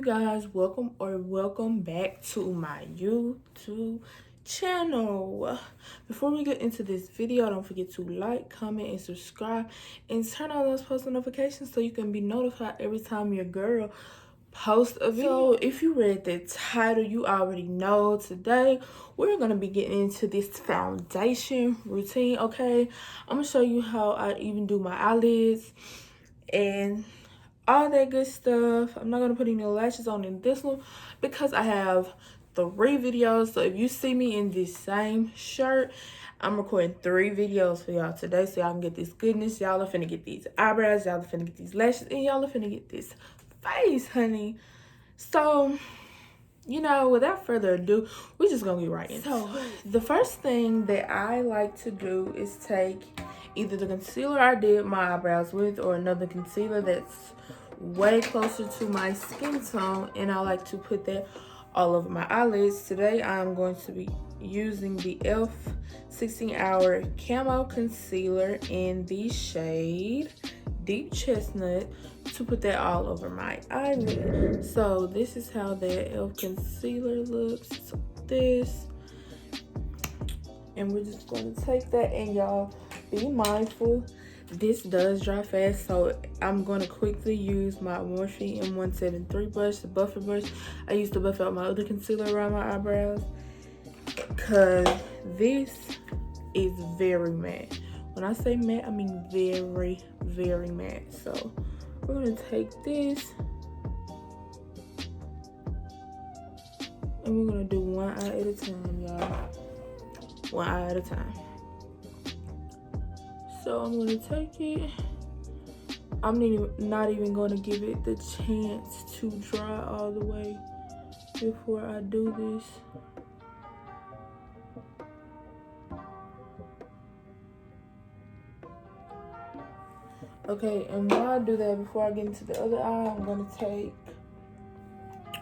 guys, welcome back to my YouTube channel. Before we get into this video, don't forget to like, comment, and subscribe, and turn on those post notifications so you can be notified every time your girl posts a video. So if you read the title, you already know today we're gonna be getting into this foundation routine. Okay, I'm gonna show you how I even do my eyelids and all that good stuff. I'm not gonna put any lashes on in this one because I have 3 videos. So if you see me in this same shirt, I'm recording 3 videos for y'all today so y'all can get this goodness. Y'all are finna get these eyebrows, y'all are finna get these lashes, and y'all are finna get this face, honey. So, you know, without further ado, we're just gonna get right into it. So the first thing that I like to do is take either the concealer I did my eyebrows with or another concealer that's way closer to my skin tone, and I like to put that all over my eyelids. Today I'm going to be using the e.l.f. 16 Hour Camo Concealer in the shade Deep Chestnut to put that all over my eyelid. So this is how the e.l.f. concealer looks. So this, and we're just going to take that, and y'all be mindful, this does dry fast, so I'm going to quickly use my Morphe M173 brush, the buffer brush. I used to buff out my other concealer around my eyebrows because this is very matte. When I say matte, I mean very, very matte. So we're going to take this and we're going to do one eye at a time, y'all. One eye at a time. So I'm going to take it. I'm not even going to give it the chance to dry all the way before I do this. Okay, and while I do that, before I get into the other eye, I'm going to take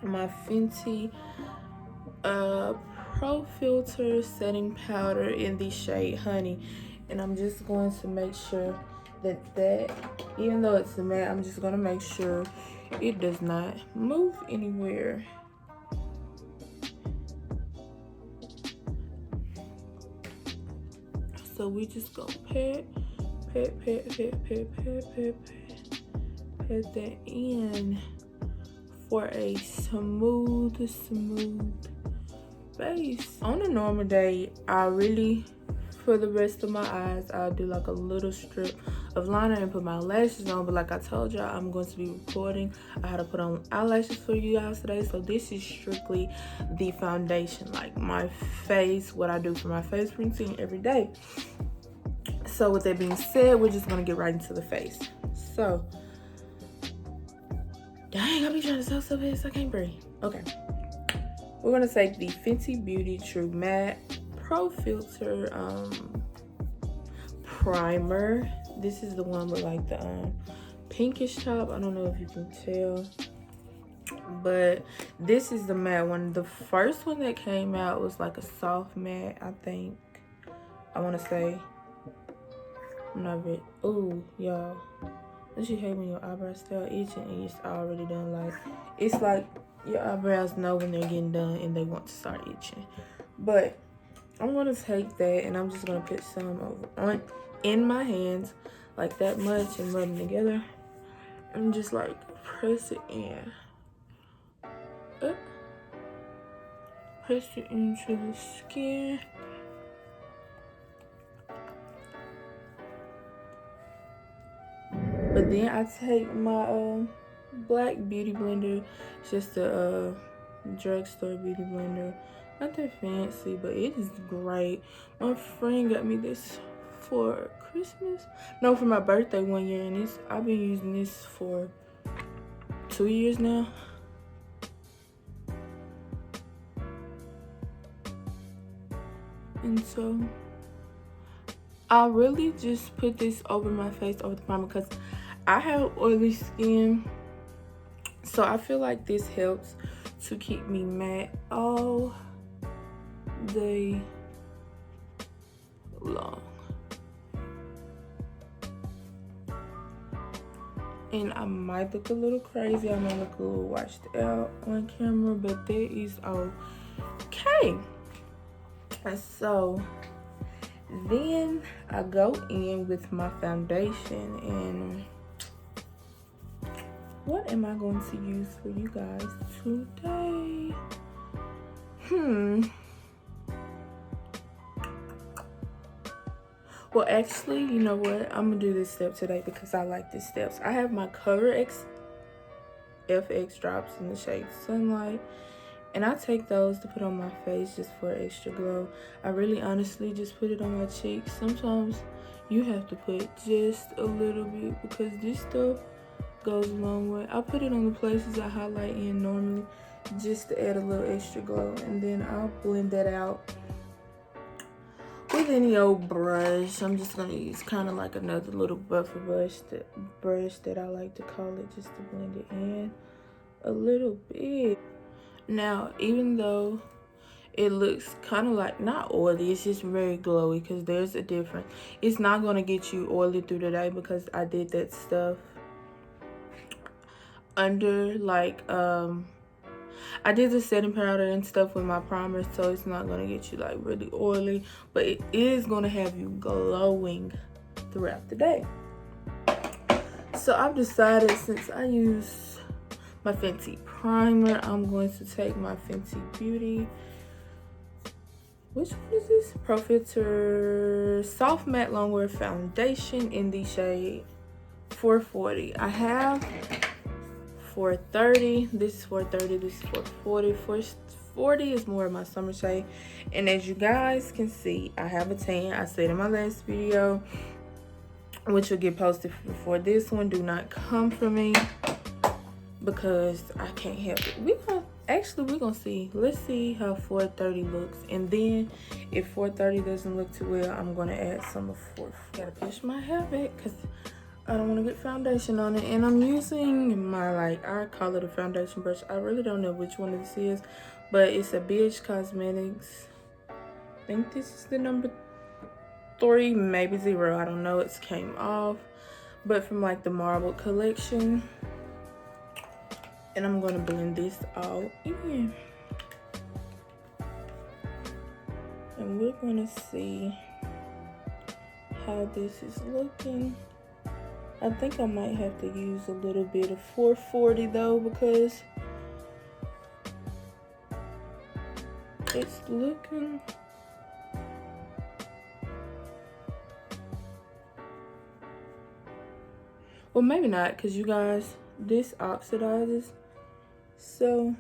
my Fenty Pro Filter Setting Powder in the shade Honey. And I'm just going to make sure that even though it's a matte, I'm just going to make sure it does not move anywhere. So we just go pat that in for a smooth base. On a normal day, I really, for the rest of my eyes, I'll do like a little strip of liner and put my lashes on. But like I told y'all, I'm going to be recording. I had to put on eyelashes for you guys today. So this is strictly the foundation, like my face, what I do for my face routine every day. So with that being said, we're just gonna get right into the face. So, dang, I be trying to talk so fast I can't breathe. Okay. We're gonna take the Fenty Beauty True Matte Pro Filter primer. This is the one with like the pinkish top. I don't know if you can tell, but this is the matte one. The first one that came out was like a soft matte, I think. I want to say. I'm not ready. Oh, y'all. Don't you hate when your eyebrows start itching and it's already done? Like, it's like your eyebrows know when they're getting done and they want to start itching. But I'm gonna take that and I'm just gonna put some over in my hands, like that much, and rub them together. And just like press it in. Press it into the skin. But then I take my black beauty blender. It's just a drugstore beauty blender. Not that fancy, but it is great. My friend got me this for Christmas. No, for my birthday one year, and I've been using this for 2 years now. And so I really just put this over my face, over the primer, because I have oily skin, so I feel like this helps to keep me matte all day long. And I might look a little crazy. I might look a little washed out on camera, but that is okay. And so then I go in with my foundation, and what am I going to use for you guys today? Well, actually, you know what? I'm gonna do this step today because I like these steps. I have my Cover FX drops in the shade Sunlight, and I take those to put on my face just for extra glow. I really honestly just put it on my cheeks. Sometimes you have to put just a little bit because this stuff goes a long way. I put it on the places I highlight in normally just to add a little extra glow, and then I'll blend that out with any old brush. I'm just gonna use kind of like another little buffer brush that I like to call it, just to blend it in a little bit. Now, even though it looks kind of like not oily, it's just very glowy, because there's a difference. It's not gonna get you oily through the day because I did that stuff under, like, I did the setting powder and stuff with my primer, so it's not gonna get you like really oily, but it is gonna have you glowing throughout the day. So I've decided, since I use my Fenty primer, I'm going to take my Fenty Beauty, which one is this? Pro Filter Soft Matte Longwear Foundation in the shade 440. I have 430. This is 430. This is 440. 440 is more of my summer shade. And as you guys can see, I have a tan. I said in my last video, which will get posted before this one, do not come for me because I can't help it. We're gonna see. Let's see how 430 looks, and then if 430 doesn't look too well, I'm gonna add some of 440. Gotta push my hair back because I don't want to get foundation on it. And I'm using my, like, I call it a foundation brush. I really don't know which one this is, but it's a BH Cosmetics. I think this is the number 3, maybe 0. I don't know. It's came off, but from like the Marble collection. And I'm going to blend this all in. And we're going to see how this is looking. I think I might have to use a little bit of 440 though, because it's looking well, maybe not, because you guys, this oxidizes, so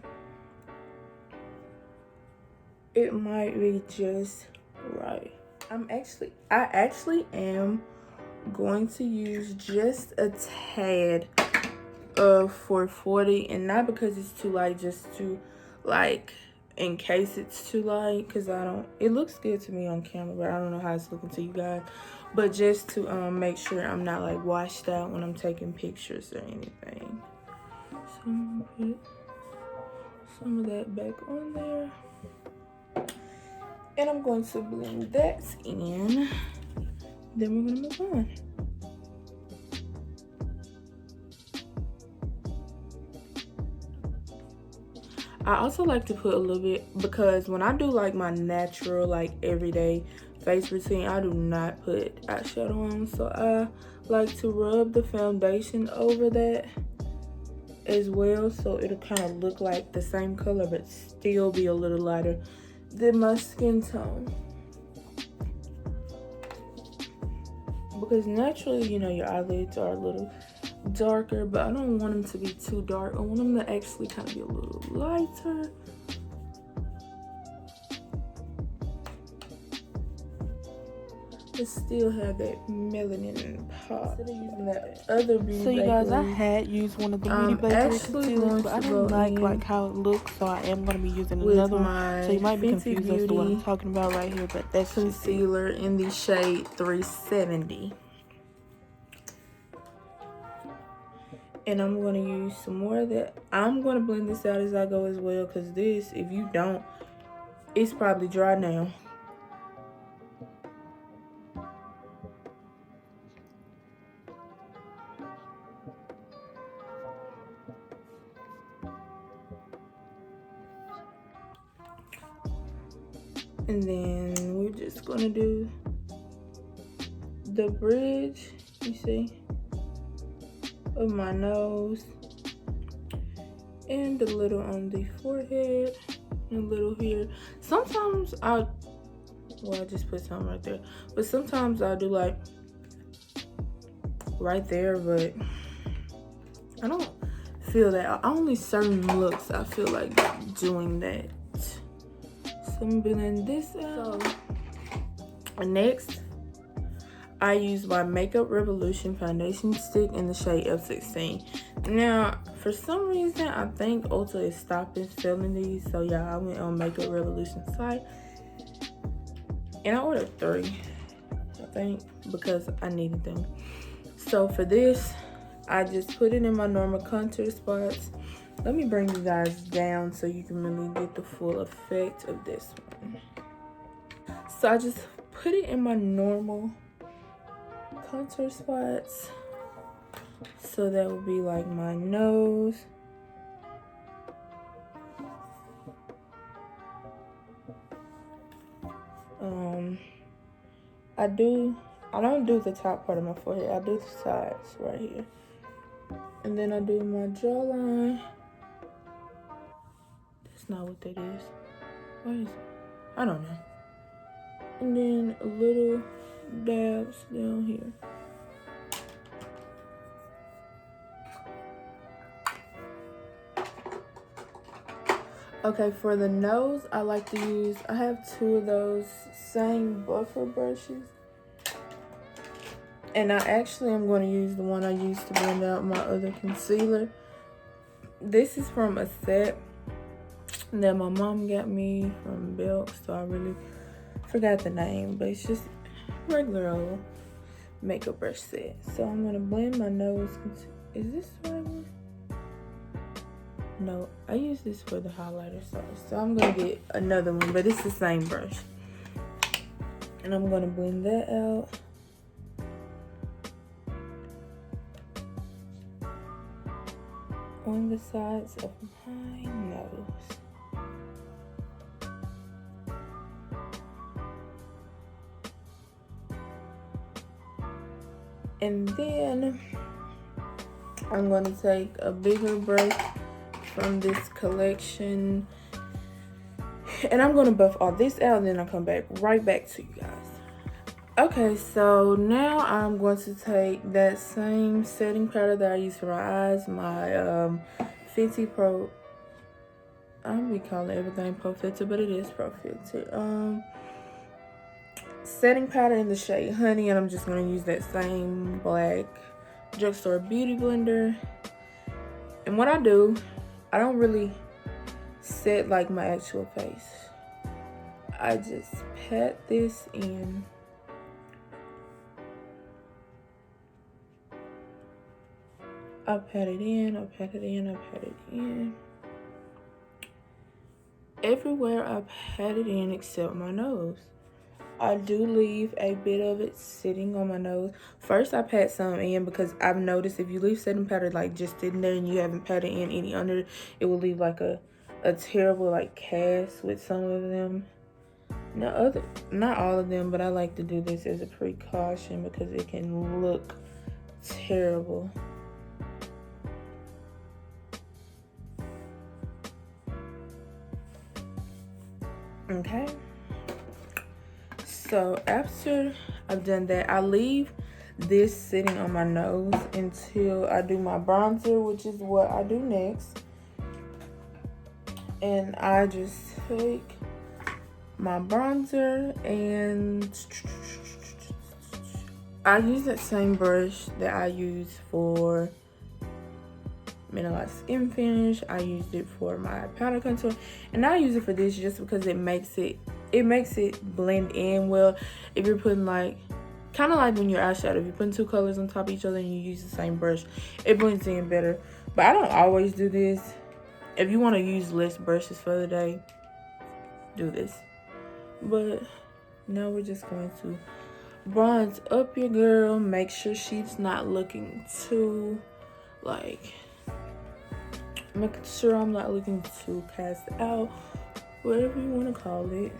it might be just right. I actually am going to use just a tad of 440, and not because it's too light, just to, like, in case it's too light, because it looks good to me on camera, but I don't know how it's looking to you guys. But just to make sure I'm not like washed out when I'm taking pictures or anything. So I'm gonna put some of that back on there, and I'm going to blend that in. Then we're gonna move on. I also like to put a little bit, because when I do like my natural, like everyday face routine, I do not put eyeshadow on. So I like to rub the foundation over that as well, so it'll kind of look like the same color but still be a little lighter than my skin tone. Because naturally, you know, your eyelids are a little darker, but I don't want them to be too dark. I want them to actually kind of be a little lighter. But still have that melanin pop. Instead of using that other beauty, so you guys, I had used one of the Beauty Bakery concealers, but I didn't like how it looks, so I am going to be using another one. So you might be confused as to what I'm talking about right here, but that's concealer in the shade 370. And I'm going to use some more of that. I'm going to blend this out as I go as well, because this, if you don't, it's probably dry now. And then we're just gonna do the bridge, you see, of my nose, and a little on the forehead, and a little here. Sometimes I just put some right there, but sometimes I do like right there, but I don't feel that. Only certain looks I feel like doing that. So I'm blending this out. So next, I use my Makeup Revolution foundation stick in the shade F16. Now, for some reason, I think Ulta is stopping selling these. So yeah, I went on Makeup Revolution site and I ordered 3, I think, because I needed them. So for this, I just put it in my normal contour spots. Let me bring you guys down so you can really get the full effect of this one. So I just put it in my normal contour spots. So that would be like my nose. I don't do the top part of my forehead. I do the sides right here. And then I do my jawline. That's not what that is. What is it? I don't know. And then a little dabs down here. Okay, for the nose, I like to use, I have 2 of those same buffer brushes. And I actually am going to use the one I used to blend out my other concealer. This is from a set that my mom got me from Belk, so I really forgot the name, but it's just regular old makeup brush set. So I'm going to blend my nose. Is this the right one? No, I use this for the highlighter sauce. So I'm going to get another one, but it's the same brush. And I'm going to blend that out. On the sides of my nose. And then I'm going to take a bigger brush from this collection. And I'm going to buff all this out, and then I'll come back right back to you guys. Okay, so now I'm going to take that same setting powder that I use for my eyes, my Fenty Pro, I don't be calling everything Pro Filter, but it is Pro Filter. Setting powder in the shade Honey, and I'm just going to use that same black drugstore beauty blender. And what I do, I don't really set like my actual face. I just pat this in. I pat it in, I pat it in, I pat it in. Everywhere I pat it in except my nose. I do leave a bit of it sitting on my nose. First, I pat some in because I've noticed if you leave setting powder like just sitting there and you haven't patted in any under, it will leave like a terrible like cast with some of them. Not all of them, but I like to do this as a precaution because it can look terrible. Okay, so after I've done that, I leave this sitting on my nose until I do my bronzer, which is what I do next. And I just take my bronzer and I use that same brush that I use for Mineralized Skin Finish. I used it for my powder contour, and I use it for this just because it makes it blend in well. If you're putting like kind of like when you're eyeshadow, if you're putting 2 colors on top of each other and you use the same brush, it blends in better. But I don't always do this. If you want to use less brushes for the day, do this. But now we're just going to bronze up your girl. Make sure she's not looking too like, making sure I'm not looking too cast out, whatever you want to call it.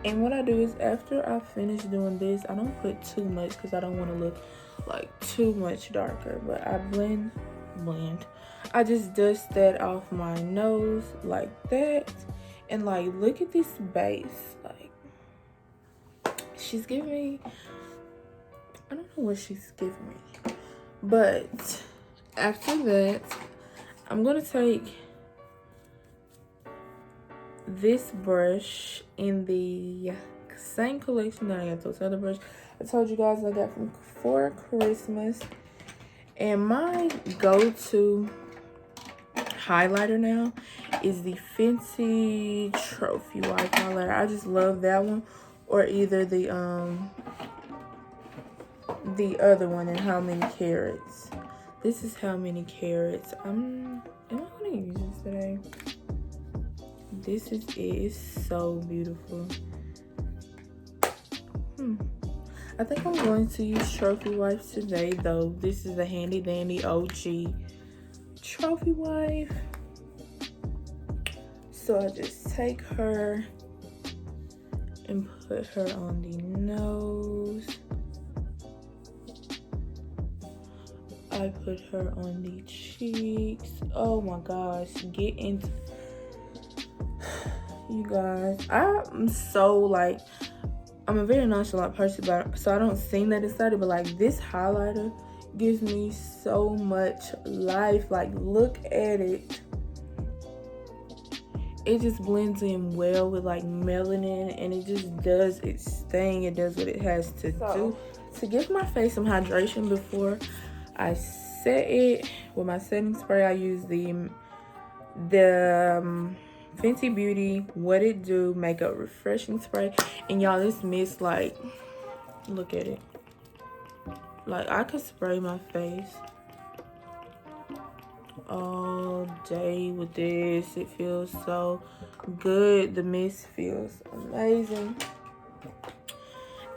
And what I do is after I finish doing this, I don't put too much because I don't want to look like too much darker. But I blend. I just dust that off my nose like that. And like, look at this base. Like, she's giving me, I don't know what she's giving me. But after that, I'm going to take this brush in the same collection that I got those other brushes I told you guys I got for Christmas. And my go-to highlighter now is the Fenty Trophy Wife highlighter. I just love that one, or either the other one in How Many Carats. This is How Many Carats. Am I gonna use this today? This is it. It's so beautiful. I think I'm going to use Trophy Wife today, though. This is a handy dandy OG Trophy Wife. So I just take her and put her on the nose. I put her on the cheeks. Oh my gosh, get into, you guys. I'm so like, I'm a very nonchalant person, but so I don't seem that excited, but like this highlighter gives me so much life. Like, look at it. It just blends in well with like melanin, and it just does its thing. It does what it has to do. To give my face some hydration before I set it with my setting spray, I use the Fenty Beauty What It Do Makeup Refreshing Spray. And y'all, this mist, like, look at it. Like, I could spray my face all day with this. It feels so good. The mist feels amazing.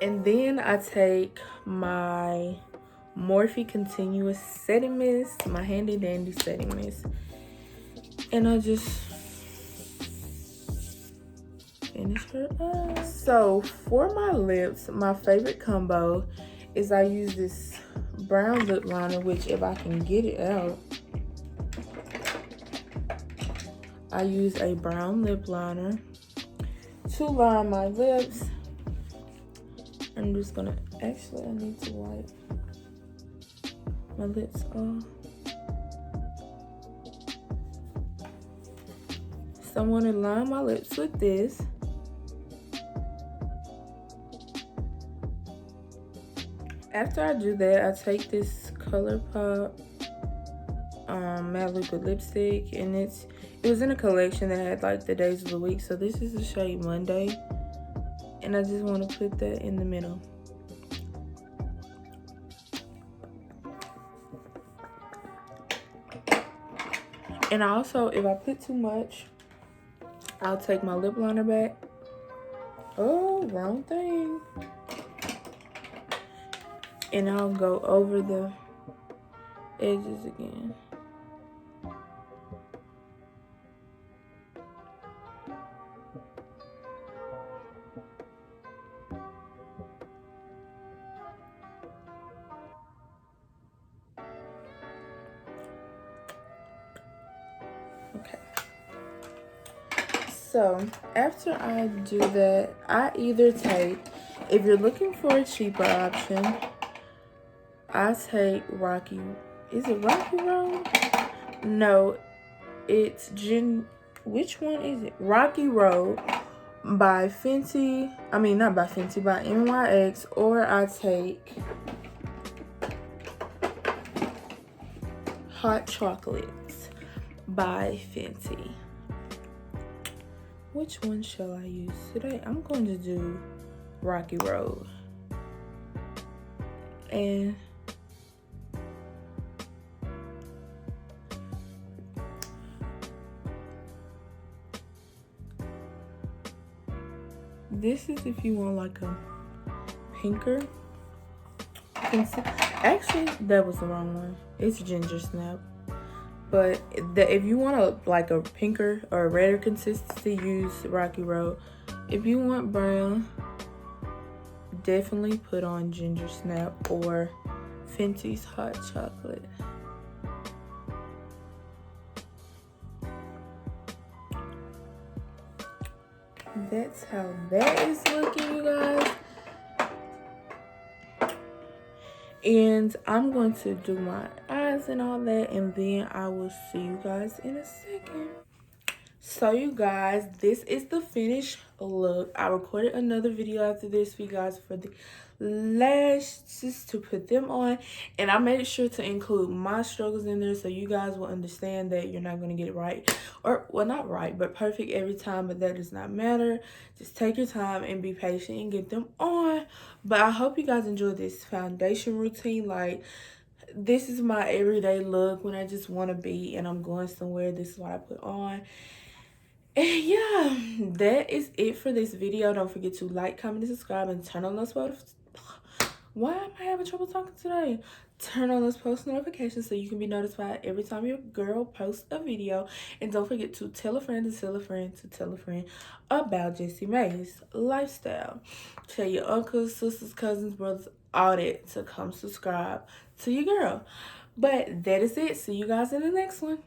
And then I take my Morphe Continuous Setting Mist, my handy dandy setting mist, and I just finish her up. So for my lips, my favorite combo is I use this brown lip liner, which if I can get it out, I use a brown lip liner to line my lips. I'm just gonna, actually I need to wipe my lips off. So I'm gonna line my lips with this. After I do that, I take this ColourPop matte liquid lipstick, and it was in a collection that had like the days of the week. So this is the shade Monday, and I just want to put that in the middle. And also, if I put too much, I'll take my lip liner back. Oh, wrong thing. And I'll go over the edges again. Okay. So after I do that, I either take, if you're looking for a cheaper option, I take Rocky, is it Rocky Road? No, it's which one is it? Rocky Road by Fenty, not by Fenty, by NYX, or I take Hot Chocolates by Fenty. Which one shall I use today? I'm going to do Rocky Road. And this is if you want like a pinker pencil. Actually, that was the wrong one. It's Ginger Snap. But if you want like a pinker or a redder consistency, use Rocky Road. If you want brown, definitely put on Ginger Snap or Fenty's Hot Chocolate. That's how that is looking, you guys. And I'm going to do my eyes and all that, and then I will see you guys in a second. So you guys, this is the finished look. I recorded another video after this for you guys for the lashes to put them on, and I made sure to include my struggles in there so you guys will understand that you're not going to get it right, or well, not right, but perfect every time, but that does not matter. Just take your time and be patient and get them on. But I hope you guys enjoyed this foundation routine. Like, this is my everyday look when I just want to be and I'm going somewhere. This is what I put on. And yeah, that is it for this video. Don't forget to like, comment, and subscribe, and turn on those posts. Why am I having trouble talking today? Turn on those post notifications so you can be notified every time your girl posts a video. And don't forget to tell a friend to tell a friend to tell a friend about Jessie May's lifestyle. Tell your uncles, sisters, cousins, brothers, all that to come subscribe to your girl. But that is it. See you guys in the next one.